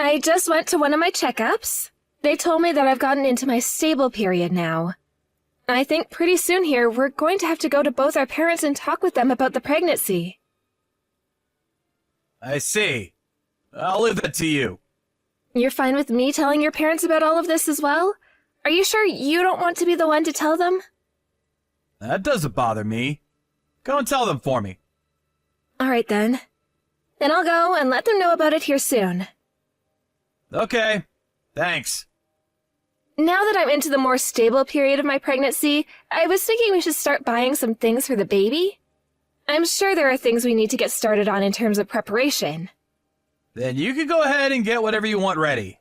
I just went to one of my checkups. They told me that I've gotten into my stable period now. I think pretty soon here we're going to have to go to both our parents and talk with them about the pregnancy. I see. I'll leave that to you. You're fine with me telling your parents about all of this as well? Are you sure you don't want to be the one to tell them? That doesn't bother me. Go and tell them for me. All right then. Then I'll go and let them know about it here soon. Okay, thanks. Now that I'm into the more stable period of my pregnancy, I was thinking we should start buying some things for the baby. I'm sure there are things we need to get started on in terms of preparation. Then you can go ahead and get whatever you want ready.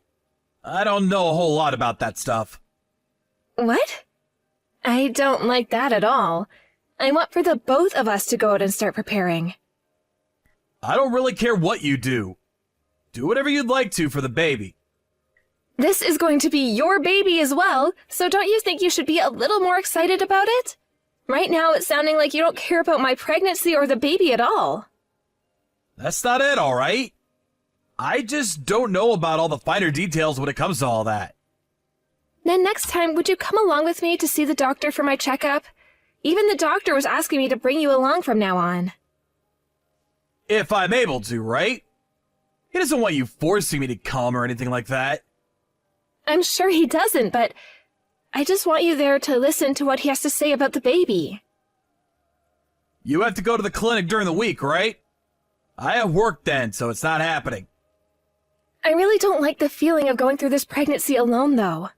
I don't know a whole lot about that stuff. What? I don't like that at all. I want for the both of us to go out and start preparing. I don't really care what you do. Do whatever you'd like to for the baby. This is going to be your baby as well, so don't you think you should be a little more excited about it? Right now it's sounding like you don't care about my pregnancy or the baby at all. That's not it, all right? I just don't know about all the finer details when it comes to all that. Then next time, would you come along with me to see the doctor for my checkup? Even the doctor was asking me to bring you along from now on. If I'm able to, right? He doesn't want you forcing me to come or anything like that. I'm sure he doesn't, but I just want you there to listen to what he has to say about the baby. You have to go to the clinic during the week, right? I have work then, so it's not happening. I really don't like the feeling of going through this pregnancy alone, though.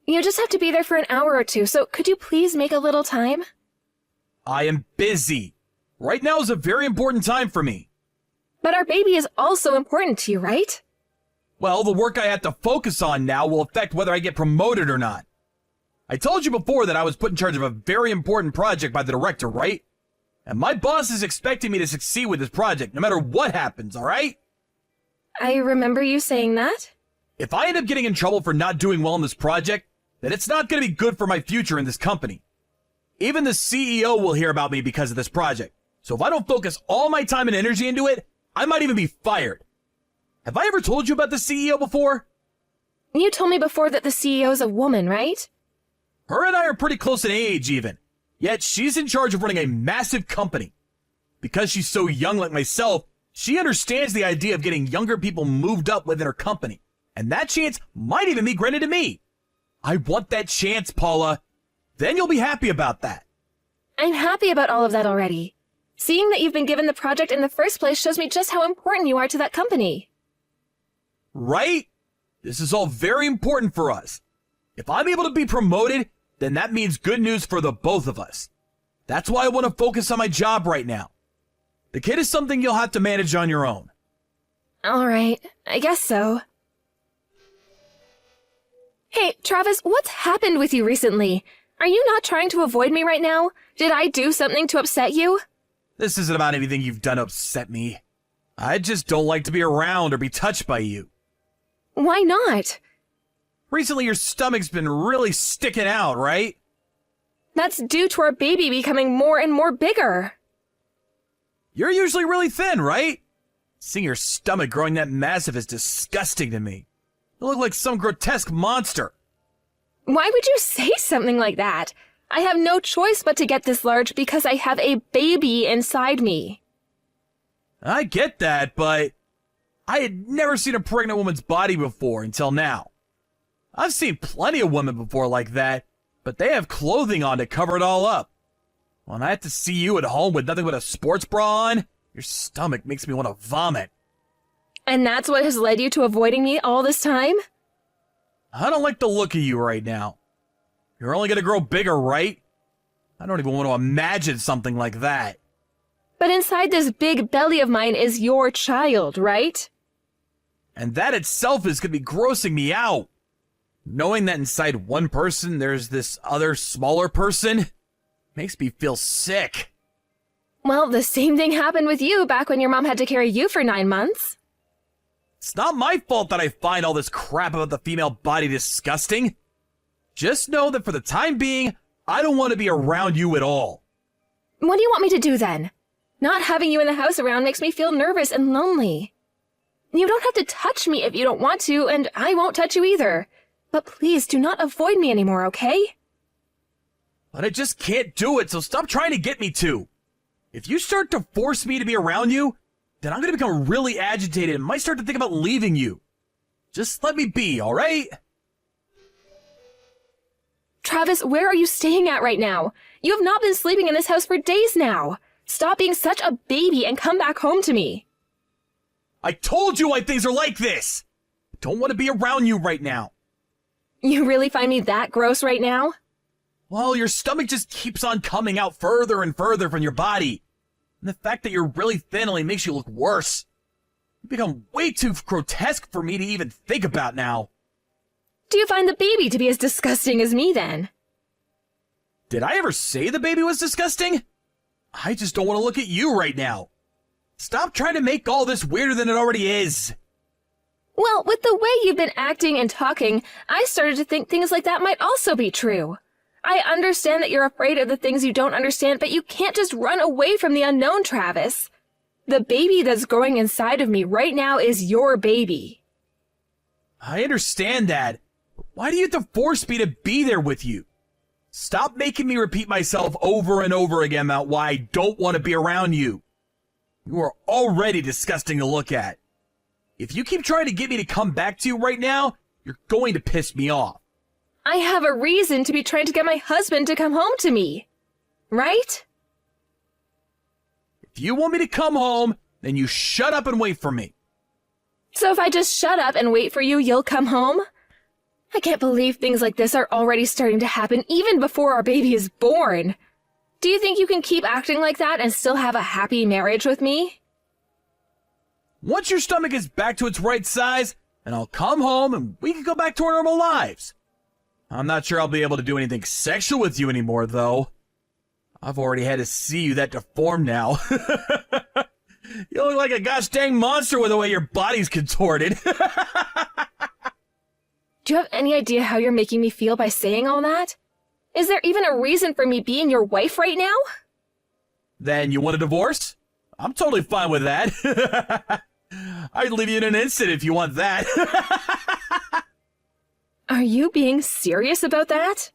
You just have to be there for an hour or two, so could you please make a little time? I am busy. Right now is a very important time for me. But our baby is also important to you, right? Well, the work I have to focus on now will affect whether I get promoted or not. I told you before that I was put in charge of a very important project by the director, right? And my boss is expecting me to succeed with this project, no matter what happens, all right? I remember you saying that. If I end up getting in trouble for not doing well in this project, then it's not going to be good for my future in this company. Even the CEO will hear about me because of this project. So if I don't focus all my time and energy into it, I might even be fired. Have I ever told you about the CEO before? You told me before that the CEO's a woman, right? Her and I are pretty close in age even. Yet she's in charge of running a massive company. Because she's so young like myself, she understands the idea of getting younger people moved up within her company. And that chance might even be granted to me. I want that chance, Paula. Then you'll be happy about that. I'm happy about all of that already. Seeing that you've been given the project in the first place shows me just how important you are to that company. Right? This is all very important for us. If I'm able to be promoted, then that means good news for the both of us. That's why I want to focus on my job right now. The kid is something you'll have to manage on your own. All right, I guess so. Hey, Travis, what's happened with you recently? Are you not trying to avoid me right now? Did I do something to upset you? This isn't about anything you've done to upset me. I just don't like to be around or be touched by you. Why not? Recently your stomach's been really sticking out, right? That's due to our baby becoming more and more bigger. You're usually really thin, right? Seeing your stomach growing that massive is disgusting to me. You look like some grotesque monster. Why would you say something like that? I have no choice but to get this large because I have a baby inside me. I get that, but I had never seen a pregnant woman's body before until now. I've seen plenty of women before like that, but they have clothing on to cover it all up. When I have to see you at home with nothing but a sports bra on, your stomach makes me want to vomit. And that's what has led you to avoiding me all this time? I don't like the look of you right now. You're only going to grow bigger, right? I don't even want to imagine something like that. But inside this big belly of mine is your child, right? And that itself is going to be grossing me out. Knowing that inside one person there's this other smaller person makes me feel sick. Well, the same thing happened with you back when your mom had to carry you for 9 months. It's not my fault that I find all this crap about the female body disgusting. Just know that for the time being, I don't want to be around you at all. What do you want me to do then? Not having you in the house around makes me feel nervous and lonely. You don't have to touch me if you don't want to, and I won't touch you either. But please do not avoid me anymore, okay? But I just can't do it, so stop trying to get me to. If you start to force me to be around you, then I'm going to become really agitated and might start to think about leaving you. Just let me be, alright? Travis, where are you staying at right now? You have not been sleeping in this house for days now. Stop being such a baby and come back home to me. I told you why things are like this! I don't want to be around you right now. You really find me that gross right now? Well, your stomach just keeps on coming out further and further from your body. And the fact that you're really thin only makes you look worse. You become way too grotesque for me to even think about now. Do you find the baby to be as disgusting as me then? Did I ever say the baby was disgusting? I just don't want to look at you right now. Stop trying to make all this weirder than it already is. Well, with the way you've been acting and talking, I started to think things like that might also be true. I understand that you're afraid of the things you don't understand, but you can't just run away from the unknown, Travis. The baby that's growing inside of me right now is your baby. I understand that. But why do you have to force me to be there with you? Stop making me repeat myself over and over again about why I don't want to be around you. You are already disgusting to look at. If you keep trying to get me to come back to you right now, you're going to piss me off. I have a reason to be trying to get my husband to come home to me. Right? If you want me to come home, then you shut up and wait for me. So if I just shut up and wait for you, you'll come home? I can't believe things like this are already starting to happen even before our baby is born. Do you think you can keep acting like that and still have a happy marriage with me? Once your stomach is back to its right size, then I'll come home and we can go back to our normal lives. I'm not sure I'll be able to do anything sexual with you anymore, though. I've already had to see you that deformed now. You look like a gosh dang monster with the way your body's contorted. Do you have any idea how you're making me feel by saying all that? Is there even a reason for me being your wife right now? Then you want a divorce? I'm totally fine with that. I'd leave you in an instant if you want that. Are you being serious about that?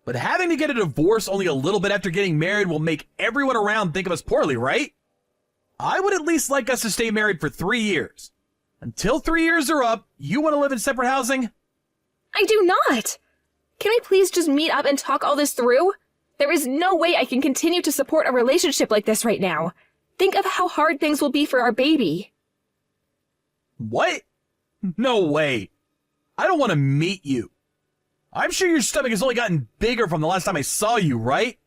But having to get a divorce only a little bit after getting married will make everyone around think of us poorly, right? I would at least like us to stay married for 3 years. Until 3 years are up, you want to live in separate housing? I do not! Can we please just meet up and talk all this through? There is no way I can continue to support a relationship like this right now. Think of how hard things will be for our baby. What? No way. I don't want to meet you. I'm sure your stomach has only gotten bigger from the last time I saw you, right?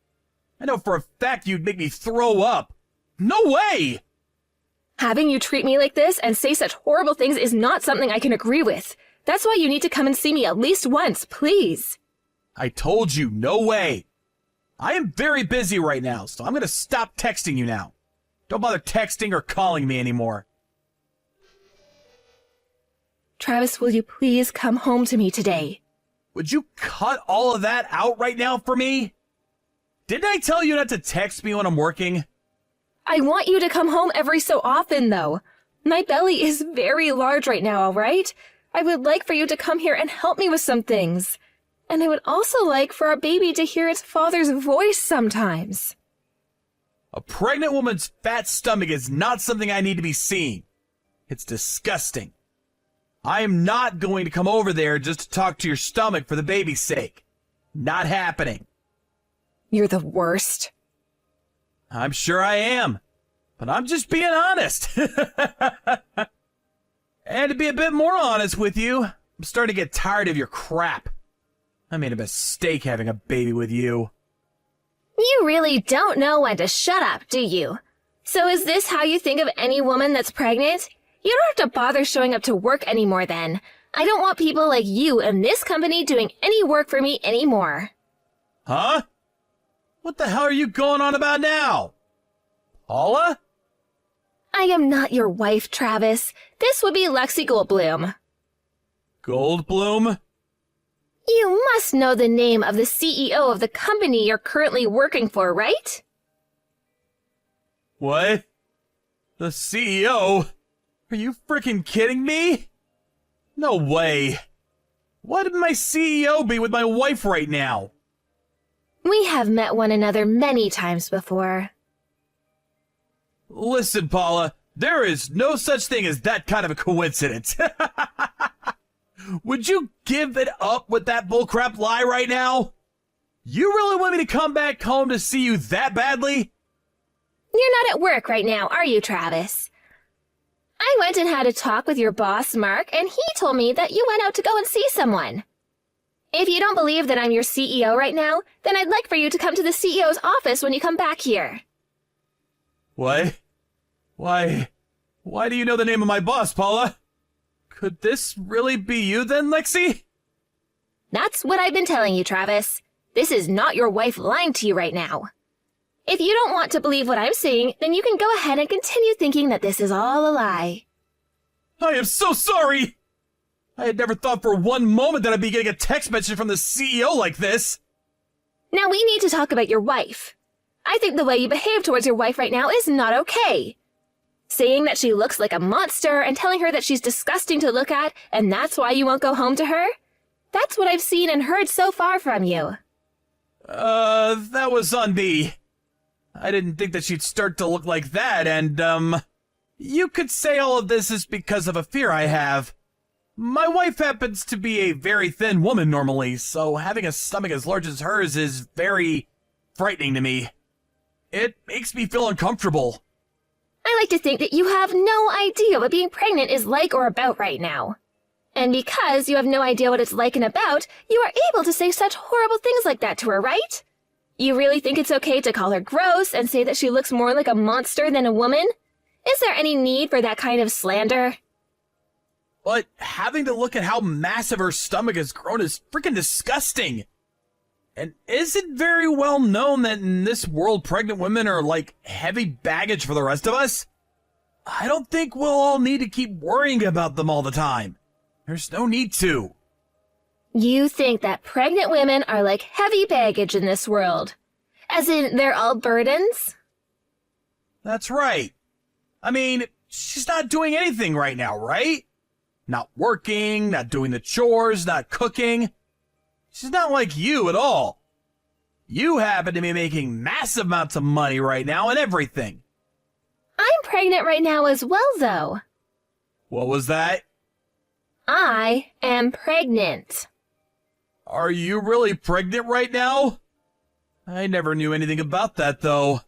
I know for a fact you'd make me throw up. No way! Having you treat me like this and say such horrible things is not something I can agree with. That's why you need to come and see me at least once, please. I told you, no way. I am very busy right now, so I'm going to stop texting you now. Don't bother texting or calling me anymore. Travis, will you please come home to me today? Would you cut all of that out right now for me? Didn't I tell you not to text me when I'm working? I want you to come home every so often, though. My belly is very large right now, all right? I would like for you to come here and help me with some things. And I would also like for our baby to hear its father's voice sometimes. A pregnant woman's fat stomach is not something I need to be seeing. It's disgusting. I am not going to come over there just to talk to your stomach for the baby's sake. Not happening. You're the worst. I'm sure I am. But I'm just being honest. And to be a bit more honest with you, I'm starting to get tired of your crap. I made a mistake having a baby with you. You really don't know when to shut up, do you? So is this how you think of any woman that's pregnant? You don't have to bother showing up to work anymore then. I don't want people like you in this company doing any work for me anymore. Huh? What the hell are you going on about now? Paula? I am not your wife, Travis. This would be Lexi Goldblum. Goldblum? You must know the name of the CEO of the company you're currently working for, right? What? The CEO? Are you freaking kidding me? No way. Why would my CEO be with my wife right now? We have met one another many times before. Listen, Paula, there is no such thing as that kind of a coincidence. Would you give it up with that bullcrap lie right now? You really want me to come back home to see you that badly? You're not at work right now, are you, Travis? I went and had a talk with your boss, Mark, and he told me that you went out to go and see someone. If you don't believe that I'm your CEO right now, then I'd like for you to come to the CEO's office when you come back here. What? Why do you know the name of my boss, Paula? Could this really be you then, Lexi? That's what I've been telling you, Travis. This is not your wife lying to you right now. If you don't want to believe what I'm saying, then you can go ahead and continue thinking that this is all a lie. I am so sorry! I had never thought for one moment that I'd be getting a text message from the CEO like this. Now we need to talk about your wife. I think the way you behave towards your wife right now is not okay. Saying that she looks like a monster and telling her that she's disgusting to look at and that's why you won't go home to her? That's what I've seen and heard so far from you. That was on me. I didn't think that she'd start to look like that, and, you could say all of this is because of a fear I have. My wife happens to be a very thin woman normally, so having a stomach as large as hers is very frightening to me. It makes me feel uncomfortable. I like to think that you have no idea what being pregnant is like or about right now. And because you have no idea what it's like and about, you are able to say such horrible things like that to her, right? You really think it's okay to call her gross and say that she looks more like a monster than a woman? Is there any need for that kind of slander? But having to look at how massive her stomach has grown is freaking disgusting. And is it very well known that in this world pregnant women are like heavy baggage for the rest of us? I don't think we'll all need to keep worrying about them all the time. There's no need to. You think that pregnant women are like heavy baggage in this world? As in, they're all burdens? That's right. I mean, she's not doing anything right now, right? Not working, not doing the chores, not cooking. She's not like you at all. You happen to be making massive amounts of money right now and everything. I'm pregnant right now as well, though. What was that? I am pregnant. Are you really pregnant right now? I never knew anything about that, though.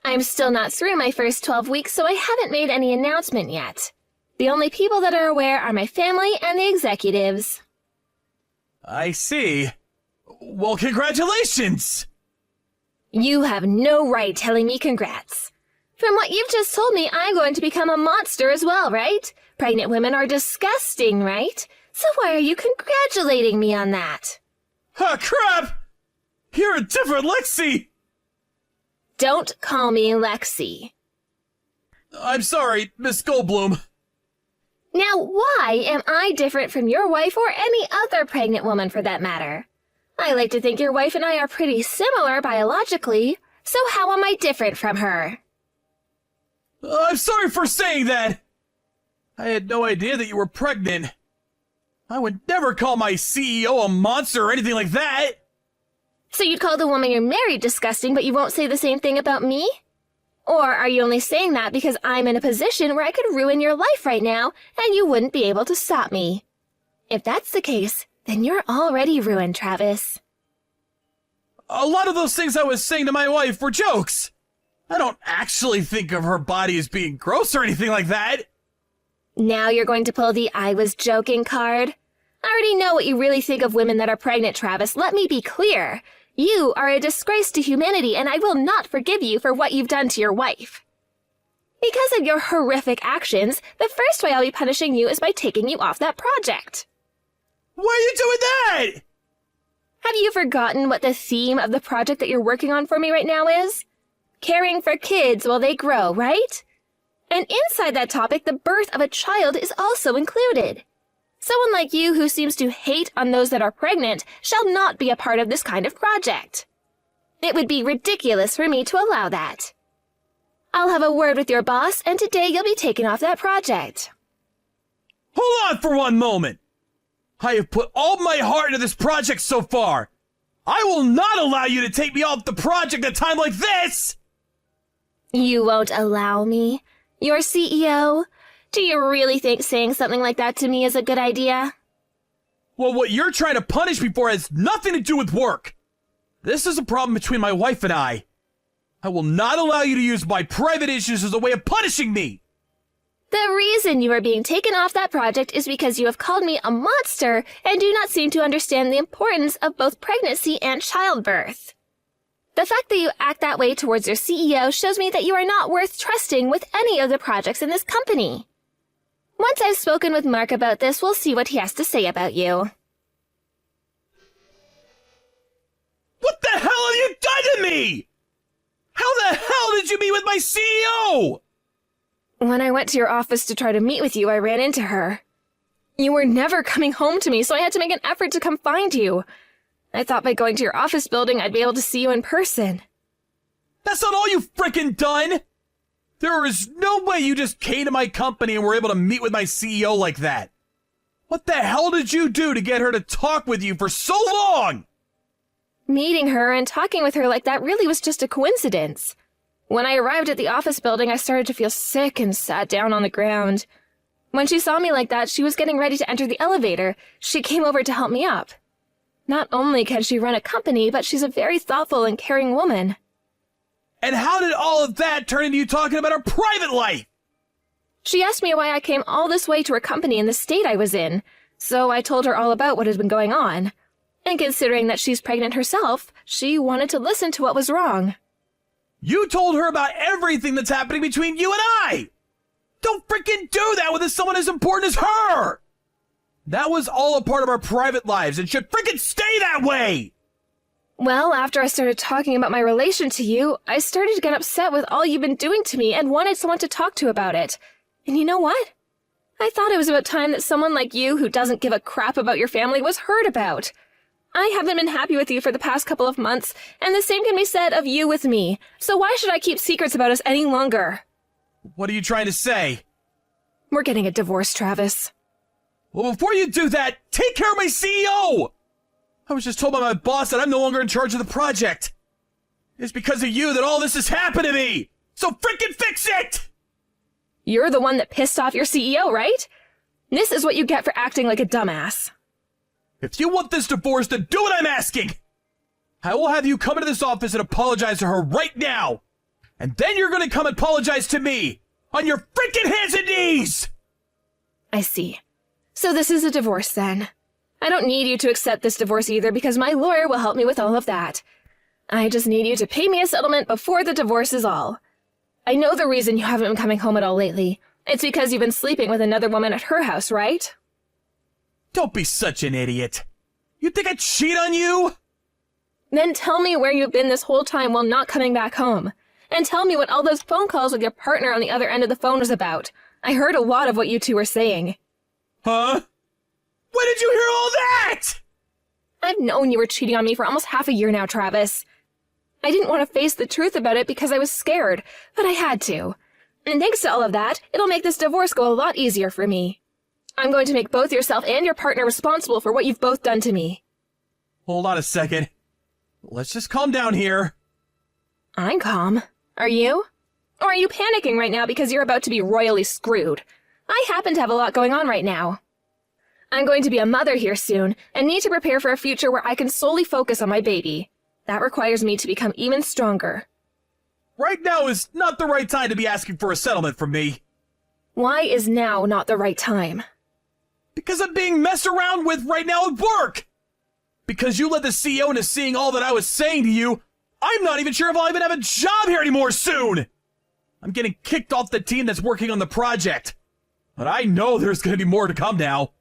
I'm still not through my first 12 weeks, so I haven't made any announcement yet. The only people that are aware are my family and the executives. I see. Well, congratulations! You have no right telling me congrats. From what you've just told me, I'm going to become a monster as well, right? Pregnant women are disgusting, right? So why are you congratulating me on that? Ah, crap! You're a different Lexi! Don't call me Lexi. I'm sorry, Miss Goldblum. Now, why am I different from your wife or any other pregnant woman for that matter? I like to think your wife and I are pretty similar biologically, so how am I different from her? I'm sorry for saying that! I had no idea that you were pregnant. I would never call my CEO a monster or anything like that! So you'd call the woman you're married disgusting, but you won't say the same thing about me? Or are you only saying that because I'm in a position where I could ruin your life right now, and you wouldn't be able to stop me? If that's the case, then you're already ruined, Travis. A lot of those things I was saying to my wife were jokes. I don't actually think of her body as being gross or anything like that. Now you're going to pull the I was joking card? I already know what you really think of women that are pregnant, Travis. Let me be clear. You are a disgrace to humanity, and I will not forgive you for what you've done to your wife. Because of your horrific actions, the first way I'll be punishing you is by taking you off that project. Why are you doing that? Have you forgotten what the theme of the project that you're working on for me right now is? Caring for kids while they grow, right? And inside that topic, the birth of a child is also included. Someone like you who seems to hate on those that are pregnant shall not be a part of this kind of project. It would be ridiculous for me to allow that. I'll have a word with your boss, and today you'll be taken off that project. Hold on for one moment. I have put all my heart into this project so far. I will not allow you to take me off the project at a time like this! You won't allow me? You're CEO? Do you really think saying something like that to me is a good idea? Well, what you're trying to punish me for has nothing to do with work. This is a problem between my wife and I. I will not allow you to use my private issues as a way of punishing me. The reason you are being taken off that project is because you have called me a monster and do not seem to understand the importance of both pregnancy and childbirth. The fact that you act that way towards your CEO shows me that you are not worth trusting with any of the projects in this company. Once I've spoken with Mark about this, we'll see what he has to say about you. What the hell have you done to me? How the hell did you meet with my CEO? When I went to your office to try to meet with you, I ran into her. You were never coming home to me, so I had to make an effort to come find you. I thought by going to your office building, I'd be able to see you in person. That's not all you've frickin' done! There is no way you just came to my company and were able to meet with my CEO like that. What the hell did you do to get her to talk with you for so long? Meeting her and talking with her like that really was just a coincidence. When I arrived at the office building, I started to feel sick and sat down on the ground. When she saw me like that, she was getting ready to enter the elevator. She came over to help me up. Not only can she run a company, but she's a very thoughtful and caring woman. And how did all of that turn into you talking about her private life? She asked me why I came all this way to her company in the state I was in, so I told her all about what had been going on. And considering that she's pregnant herself, she wanted to listen to what was wrong. You told her about everything that's happening between you and I! Don't freaking do that with someone as important as her! That was all a part of our private lives and should freaking stay that way! Well, after I started talking about my relation to you, I started to get upset with all you've been doing to me and wanted someone to talk to about it. And you know what? I thought it was about time that someone like you who doesn't give a crap about your family was heard about. I haven't been happy with you for the past couple of months, and the same can be said of you with me. So why should I keep secrets about us any longer? What are you trying to say? We're getting a divorce, Travis. Well, before you do that, take care of my CEO! I was just told by my boss that I'm no longer in charge of the project. It's because of you that all this has happened to me! So freaking fix it! You're the one that pissed off your CEO, right? This is what you get for acting like a dumbass. If you want this divorce, then do what I'm asking! I will have you come into this office and apologize to her right now! And then you're gonna come and apologize to me! On your freaking hands and knees! I see. So this is a divorce then. I don't need you to accept this divorce either because my lawyer will help me with all of that. I just need you to pay me a settlement before the divorce is all. I know the reason you haven't been coming home at all lately. It's because you've been sleeping with another woman at her house, right? Don't be such an idiot. You think I'd cheat on you? Then tell me where you've been this whole time while not coming back home. And tell me what all those phone calls with your partner on the other end of the phone was about. I heard a lot of what you two were saying. Huh? When did you hear all that? I've known you were cheating on me for almost half a year now, Travis. I didn't want to face the truth about it because I was scared, but I had to. And thanks to all of that, it'll make this divorce go a lot easier for me. I'm going to make both yourself and your partner responsible for what you've both done to me. Hold on a second. Let's just calm down here. I'm calm. Are you? Or are you panicking right now because you're about to be royally screwed? I happen to have a lot going on right now. I'm going to be a mother here soon and need to prepare for a future where I can solely focus on my baby. That requires me to become even stronger. Right now is not the right time to be asking for a settlement from me. Why is now not the right time? Because I'm being messed around with right now at work. Because you let the CEO into seeing all that I was saying to you, I'm not even sure if I'll even have a job here anymore soon. I'm getting kicked off the team that's working on the project. But I know there's going to be more to come now.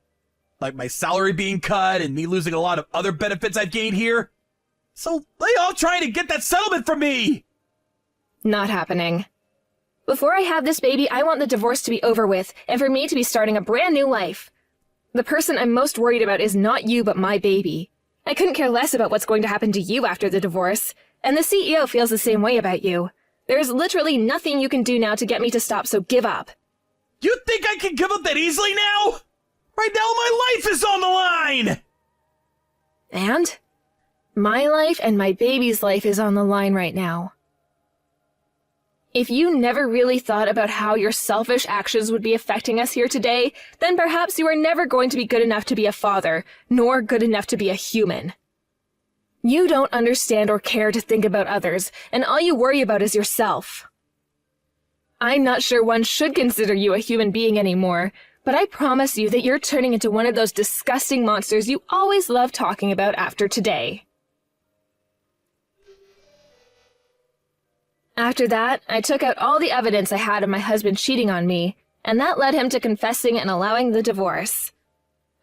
Like my salary being cut and me losing a lot of other benefits I've gained here. So they all trying to get that settlement from me. Not happening. Before I have this baby, I want the divorce to be over with and for me to be starting a brand new life. The person I'm most worried about is not you, but my baby. I couldn't care less about what's going to happen to you after the divorce, and the CEO feels the same way about you. There's literally nothing you can do now to get me to stop, so give up. You think I can give up that easily now? Right now, my life is on the line! And? My life and my baby's life is on the line right now. If you never really thought about how your selfish actions would be affecting us here today, then perhaps you are never going to be good enough to be a father, nor good enough to be a human. You don't understand or care to think about others, and all you worry about is yourself. I'm not sure one should consider you a human being anymore, but I promise you that you're turning into one of those disgusting monsters you always loved talking about after today. After that, I took out all the evidence I had of my husband cheating on me, and that led him to confessing and allowing the divorce.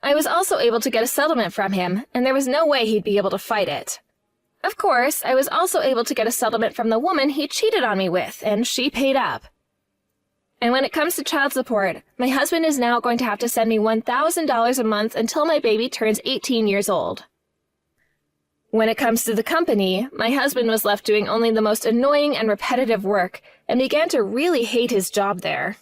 I was also able to get a settlement from him, and there was no way he'd be able to fight it. Of course, I was also able to get a settlement from the woman he cheated on me with, and she paid up. And when it comes to child support, my husband is now going to have to send me $1,000 a month until my baby turns 18 years old. When it comes to the company, my husband was left doing only the most annoying and repetitive work and began to really hate his job there.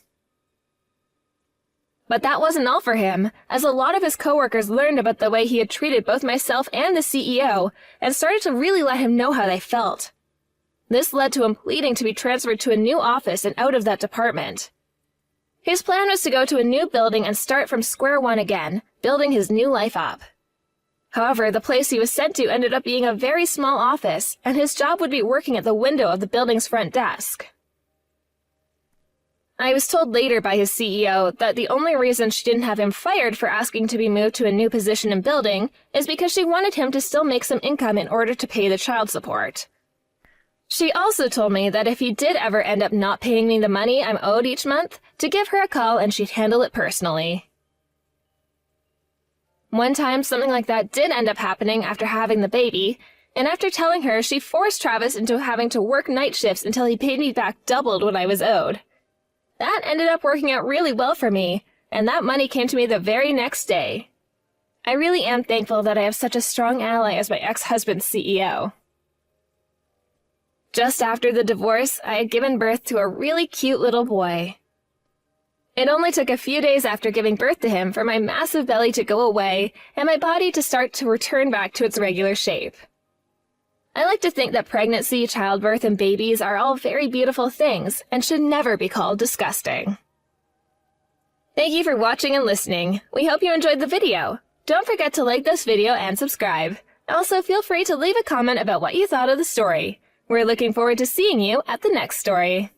But that wasn't all for him, as a lot of his coworkers learned about the way he had treated both myself and the CEO and started to really let him know how they felt. This led to him pleading to be transferred to a new office and out of that department. His plan was to go to a new building and start from square one again, building his new life up. However, the place he was sent to ended up being a very small office, and his job would be working at the window of the building's front desk. I was told later by his CEO that the only reason she didn't have him fired for asking to be moved to a new position in building is because she wanted him to still make some income in order to pay the child support. She also told me that if he did ever end up not paying me the money I'm owed each month, to give her a call and she'd handle it personally. One time, something like that did end up happening after having the baby, and after telling her, she forced Travis into having to work night shifts until he paid me back doubled what I was owed. That ended up working out really well for me, and that money came to me the very next day. I really am thankful that I have such a strong ally as my ex-husband's CEO. Just after the divorce, I had given birth to a really cute little boy. It only took a few days after giving birth to him for my massive belly to go away and my body to start to return back to its regular shape. I like to think that pregnancy, childbirth, and babies are all very beautiful things and should never be called disgusting. Thank you for watching and listening. We hope you enjoyed the video. Don't forget to like this video and subscribe. Also, feel free to leave a comment about what you thought of the story. We're looking forward to seeing you at the next story.